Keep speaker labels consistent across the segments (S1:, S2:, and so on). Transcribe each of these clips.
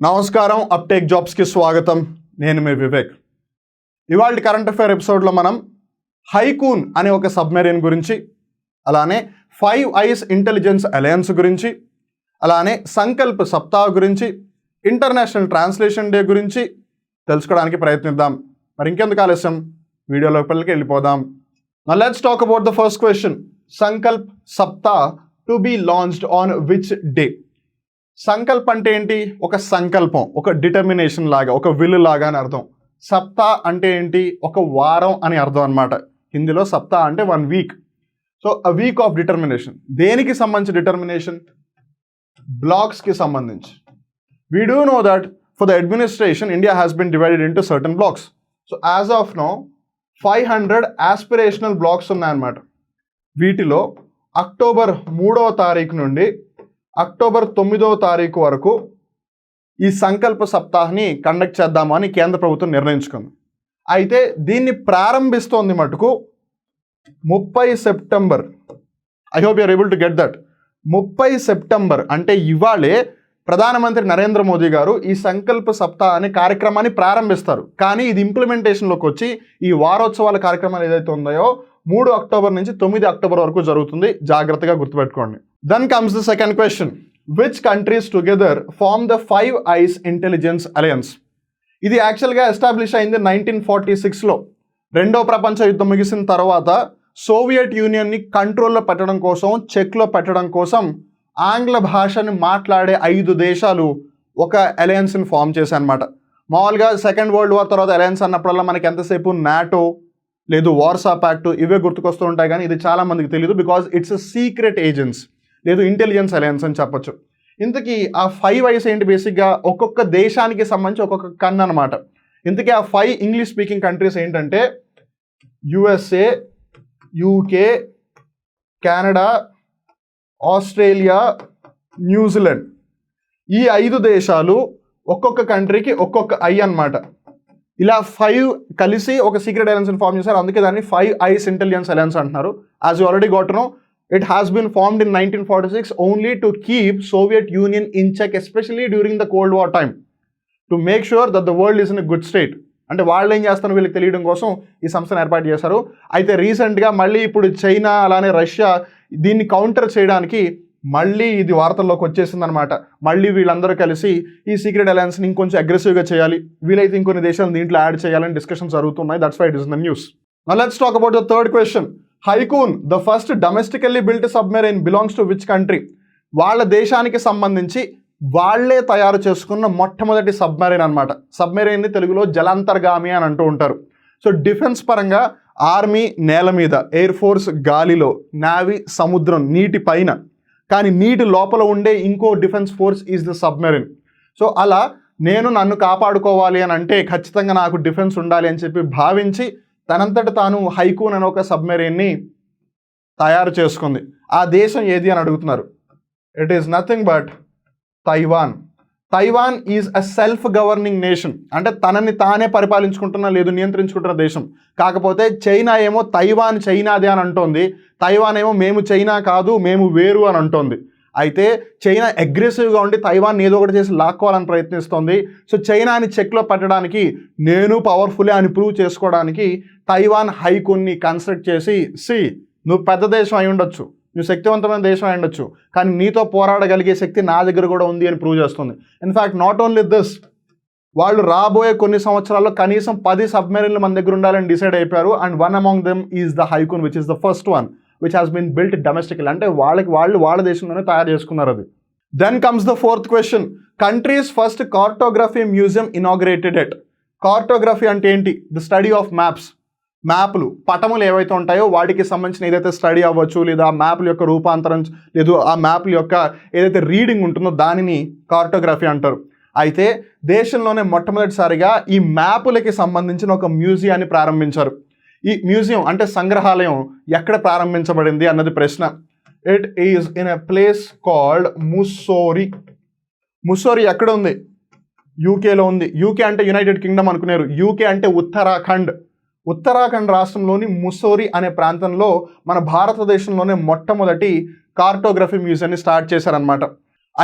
S1: నమస్కారం అప్టేక్ జాబ్స్కి స్వాగతం. నేను మీ వివేక్. ఇవాళ కరెంట్ అఫైర్ ఎపిసోడ్లో మనం హైకూన్ అనే ఒక సబ్మెరీన్ గురించి, అలానే 5 ఐస్ ఇంటెలిజెన్స్ అలయన్స్ గురించి, అలానే సంకల్ప్ సప్తాహ్ గురించి, ఇంటర్నేషనల్ ట్రాన్స్లేషన్ డే గురించి తెలుసుకోవడానికి ప్రయత్నిద్దాం. మరి ఇంకెందుకు ఆలస్యం, వీడియో లోపలికి వెళ్ళిపోదాం. Now let's talk about the first question. Sankalp Saptah to be launched on which day? Sankalp అంటే ఏంటి? ఒక సంకల్పం, ఒక డిటర్మినేషన్ లాగా, ఒక విల్ లాగా అని అర్థం. సప్తా అంటే ఏంటి? ఒక వారం అని అర్థం అనమాట. హిందీలో సప్తా అంటే 1 week. So a week of determination. దేనికి సంబంధించి డిటర్మినేషన్? బ్లాక్స్కి సంబంధించి. We do know that for the administration India has been divided into certain blocks. So as of now 500 aspirational blocks ఉన్నాయన్నమాట. వీటిలో అక్టోబర్ 3వ తారీఖు నుండి అక్టోబర్ 9వ తారీఖు వరకు ఈ సంకల్ప సప్తాహ్ని కండక్ట్ చేద్దామని కేంద్ర ప్రభుత్వం నిర్ణయించుకుంది. అయితే దీన్ని ప్రారంభిస్తోంది మటుకు 30 సెప్టెంబర్. ఐ హోప్ యూఆర్ ఏబుల్ టు గెట్ దట్. 30 సెప్టెంబర్ అంటే ఇవాళే ప్రధానమంత్రి నరేంద్ర మోదీ గారు ఈ సంకల్ప సప్తాహ్ అనే కార్యక్రమాన్ని ప్రారంభిస్తారు. కానీ ఇది ఇంప్లిమెంటేషన్లోకి వచ్చి ఈ వారోత్సవాల కార్యక్రమాలు ఏదైతే ఉందో 3 అక్టోబర్ నుంచి 9 అక్టోబర్ వరకు జరుగుతుంది. జాగ్రత్తగా గుర్తుపెట్టుకోండి. Then comes the second question. Which countries together form the 5 eyes intelligence alliance? ఇది యాక్చువల్గా ఎస్టాబ్లిష్ అయింది 1946లో. రెండో ప్రపంచ యుద్ధం ముగిసిన తర్వాత సోవియట్ యూనియన్ని కంట్రోల్లో పెట్టడం కోసం, చెక్లో పెట్టడం కోసం ఆంగ్ల భాషని మాట్లాడే 5 దేశాలు ఒక అలయన్స్ని ఫామ్ చేశాయన్నమాట. మామూలుగా సెకండ్ వరల్డ్ వార్ తర్వాత అలయన్స్ అన్నప్పుడల్లా మనకి ఎంతసేపు నాటో లేదు వార్సా ప్యాక్ట్ ఇవే గుర్తుకొస్తూ ఉంటాయి. కానీ ఇది చాలా మందికి తెలియదు, because it's a secret agents లేదు ఇంటెలిజెన్స్ అలయన్స్ అని చెప్పొచ్చు. ఇంతకీ ఆ 5 ఐస్ ఏంటి? బేసిక్గా ఒక్కొక్క దేశానికి సంబంధించి ఒక్కొక్క కన్ అనమాట. ఇంతకీ ఆ 5 ఇంగ్లీష్ స్పీకింగ్ కంట్రీస్ ఏంటంటే USA, UK, Canada, Australia, New Zealand. ఈ 5 దేశాలు ఒక్కొక్క కంట్రీకి ఒక్కొక్క ఐ అన్నమాట. ఇలా 5 కలిసి ఒక సీక్రెట్ అలయన్స్ని ఫామ్ చేశారు. అందుకే దాన్ని 5 ఐస్ ఇంటెలిజెన్స్ అలయన్స్ అంటున్నారు. As you already got to know, it has been formed in 1946 only to keep Soviet Union in check, especially during the cold war time, to make sure that the world is in a good state. అంటే వాళ్ళు ఏం చేస్తారో వీళ్ళకి తెలియడం కోసం ఈ సంస్థను ఏర్పాటు చేశారు. అయితే రీసెంట్గా మళ్ళీ ఇప్పుడు చైనా అలానే రష్యా దీన్ని కౌంటర్ చేయడానికి మళ్ళీ ఇది వార్తల్లోకి వచ్చేసిందనమాట. మళ్ళీ వీళ్ళందరూ కలిసి ఈ సీక్రెట్ అలయన్స్ని ఇంకొంచెం అగ్రెసివ్గా చేయాలి, వీలైతే ఇంకొన్ని దేశాలు దీంట్లో యాడ్ చేయాలని డిస్కషన్స్ జరుగుతున్నాయి. That's why it is in the news. Now let's talk about the third question. Haikun the first domestically built submarine belongs to which country? వాళ్ళ దేశానికి సంబంధించి వాళ్లే తయారు చేసుకున్న మొట్టమొదటి సబ్మెరైన్ అనమాట. సబ్మెరైన్ని తెలుగులో జలాంతర్గామి అని అంటూ ఉంటారు. సో డిఫెన్స్ పరంగా ఆర్మీ నేల మీద, ఎయిర్ ఫోర్స్ గాలిలో, నావీ సముద్రం నీటి పైన, కానీ నీటి లోపల ఉండే ఇంకో defence force is the submarine. So అలా నన్ను కాపాడుకోవాలి అని అంటే ఖచ్చితంగా నాకు డిఫెన్స్ ఉండాలి అని చెప్పి భావించి తనంతట తాను హైకూన్ అనే ఒక సబ్మెరైన్ని తయారు చేసుకుంది. ఆ దేశం ఏది అని అడుగుతున్నారు. It is nothing but Taiwan. Taiwan is a self governing nation, అంటే తనని తానే పరిపాలించుకుంటున్న లేదు నియంత్రించుకుంటున్న దేశం. కాకపోతే చైనా ఏమో తైవాన్ చైనాదే అని అంటోంది, తైవాన్ ఏమో మేము చైనా కాదు మేము వేరు అని అంటోంది. అయితే చైనా అగ్రెసివ్గా ఉండి తైవాన్ ఏదో ఒకటి చేసి లాక్కోవాలని ప్రయత్నిస్తోంది. సో చైనాని చెక్లో పెట్టడానికి, నేను పవర్ఫుల్లే అని ప్రూవ్ చేసుకోవడానికి తైవాన్ హైకూన్ని కన్స్ట్రక్ట్ చేసి, నువ్వు పెద్ద దేశం అయి ఉండొచ్చు, నువ్వు శక్తివంతమైన దేశం అయి ఉండొచ్చు, కానీ నీతో పోరాడగలిగే శక్తి నా దగ్గర కూడా ఉంది అని ప్రూవ్ చేస్తుంది. ఇన్ఫ్యాక్ట్ నాట్ ఓన్లీ దిస్, వాళ్ళు రాబోయే కొన్ని సంవత్సరాల్లో కనీసం 10 సబ్మెరైన్లు మన దగ్గర ఉండాలని డిసైడ్ అయిపోయారు. And one among them is the Haikun, which is the first one which has been built domestical. అంటే వాళ్ళ దేశంలోనే తయారు చేసుకున్నారు అది. Then comes the fourth question. Countries first cartography museum inaugurated at? Cartography అంటే ఏంటి? The study of maps. మ్యాప్లు, పటములు ఏవైతే ఉంటాయో వాటికి సంబంధించిన ఏదైతే స్టడీ అవ్వచ్చు, లేదా ఆ మ్యాప్ల యొక్క రూపాంతరం, లేదు ఆ మ్యాప్ల యొక్క ఏదైతే రీడింగ్ ఉంటుందో దానిని కార్టోగ్రఫీ అంటారు. అయితే దేశంలోనే మొట్టమొదటిసారిగా ఈ మ్యాపులకి సంబంధించిన ఒక మ్యూజియాన్ని ప్రారంభించారు. ఈ మ్యూజియం అంటే సంగ్రహాలయం ఎక్కడ ప్రారంభించబడింది అన్నది ప్రశ్న. It is in a place called Mussoorie. Mussoorie ఎక్కడ ఉంది? యూకేలో ఉంది. యూకే అంటే యునైటెడ్ కింగ్డమ్ అనుకున్నారు. యూకే అంటే ఉత్తరాఖండ్. ఉత్తరాఖండ్ రాష్ట్రంలోని ముస్సోరీ అనే ప్రాంతంలో మన భారతదేశంలోనే మొట్టమొదటి కార్టోగ్రఫీ మ్యూజియాన్ని స్టార్ట్ చేశారనమాట.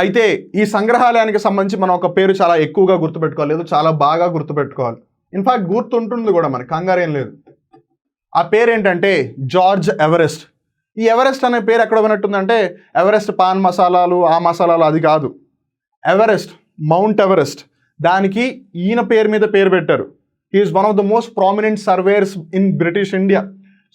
S1: అయితే ఈ సంగ్రహాలయానికి సంబంధించి మనం ఒక పేరు చాలా ఎక్కువగా గుర్తుపెట్టుకోవాలి, లేదు చాలా బాగా గుర్తుపెట్టుకోవాలి. ఇన్ఫాక్ట్ గుర్తుంటుంది కూడా, మనకి కంగారేం లేదు. ఆ పేరు ఏంటంటే జార్జ్ ఎవరెస్ట్. ఈ ఎవరెస్ట్ అనే పేరు ఎక్కడ విన్నట్టుందంటే ఎవరెస్ట్ పాన్ మసాలాలు ఆ మసాలాలు అది కాదు. ఎవరెస్ట్, మౌంట్ ఎవరెస్ట్, దానికి ఈయన పేరు మీద పేరు పెట్టారు. He is one of the most prominent surveyors in British India.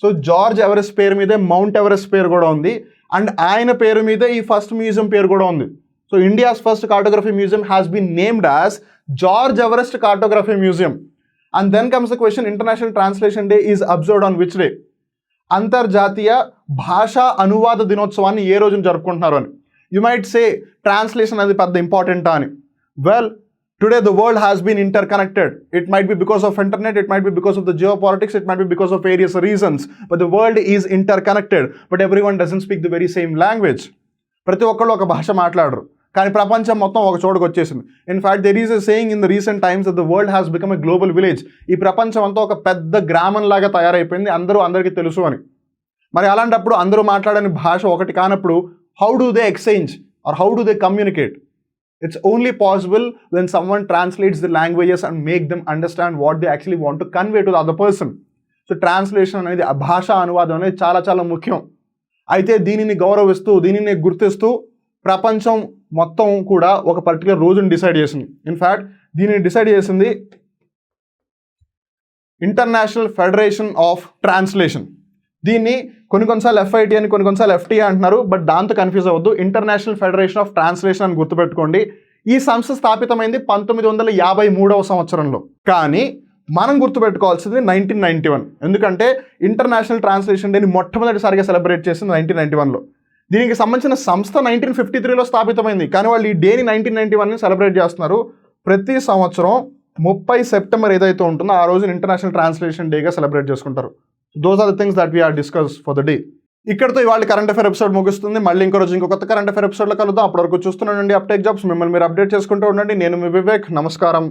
S1: So George Everest పేరు మీదే మౌంట్ ఎవరెస్ట్ పేరు కూడా ఉంది, అండ్ ఆయన పేరు మీదే ఈ ఫస్ట్ మ్యూజియం పేరు కూడా ఉంది. So India's first cartography museum has been named as George Everest cartography museum. And then comes the question, international translation day is observed on which day? అంతర్జాతీయ భాషా అనువాద దినోత్సవాన్ని ఏ రోజున జరుపుకుంటున్నారు అని. యు మైట్ సే ట్రాన్స్లేషన్ అది పెద్ద ఇంపార్టెంటా అని. Well, today the world has been interconnected. It might be because of internet, it might be because of the geopolitics, it might be because of various reasons, but the world is interconnected, but everyone doesn't speak the very same language. ప్రతి ఒక్కళ్ళు ఒక భాష మాట్లాడరు, కానీ ప్రపంచం మొత్తం ఒక చోటుకు వచ్చేసింది. In fact there is a saying in the recent times that the world has become a global village. ఈ ప్రపంచం అంతా ఒక పెద్ద గ్రామం లాగా తయారైపోయింది, అందరికీ తెలుసు అని. మరి అలాంటప్పుడు అందరూ మాట్లాడని భాష ఒకటి కానప్పుడు how do they exchange are how do they communicate? It's only possible when someone translates the languages and make them understand what they actually want to convey to the other person. So translation అనేది ఆ భాషా అనువాదం అనేది చాలా చాలా ముఖ్యం. అయితే దీనిని గౌరవిస్తూ, దీనిని గుర్తిస్తూ ప్రపంచం మొత్తం కూడా ఒక పర్టికులర్ రోజును డిసైడ్ చేసింది. ఇన్ఫ్యాక్ట్ దీనిని డిసైడ్ చేసింది ఇంటర్నేషనల్ ఫెడరేషన్ ఆఫ్ ట్రాన్స్లేషన్. దీన్ని కొన్నిసార్లు FIT అని కొన్నిసార్లు FTA అంటున్నారు, బట్ దాంతో కన్ఫ్యూజ్ అవ్వద్దు. ఇంటర్నేషనల్ ఫెడరేషన్ ఆఫ్ ట్రాన్స్లేషన్ అని గుర్తుపెట్టుకోండి. ఈ సంస్థ స్థాపితమైంది 1953వ సంవత్సరంలో. కానీ మనం గుర్తుపెట్టుకోవాల్సింది 1991. ఎందుకంటే ఇంటర్నేషనల్ ట్రాన్స్లేషన్ డేని మొట్టమొదటిసారిగా సెలబ్రేట్ చేసింది 1991లో. దీనికి సంబంధించిన సంస్థ 1953లో స్థాపితమైంది, కానీ వాళ్ళు ఈ డేని 1991ని సెలబ్రేట్ చేస్తున్నారు. ప్రతి సంవత్సరం 30 సెప్టెంబర్ ఏదైతే ఉంటుందో ఆ రోజున ఇంటర్నేషనల్ ట్రాన్స్లేషన్ డేగా సెలబ్రేట్ చేసుకుంటారు. Those are the things that we are discussed for the day. ఇక్కడతో ఇవాళ కరెంట్ అఫైర్ ఎపిసోడ్ ముగుస్తుంది. మళ్ళీ ఇంకో రోజు ఇంకో కొత్త కరెంట్ అఫైర్ ఎపిసోడ్లో కలుద్దాం. అప్పటివరకు చూస్తున్నానండి అప్టేక్ జాబ్స్. మిమ్మల్ని మీరు అప్డేట్ చేసుకుంటూ ఉండండి. నేను మీ వివేక్. నమస్కారం.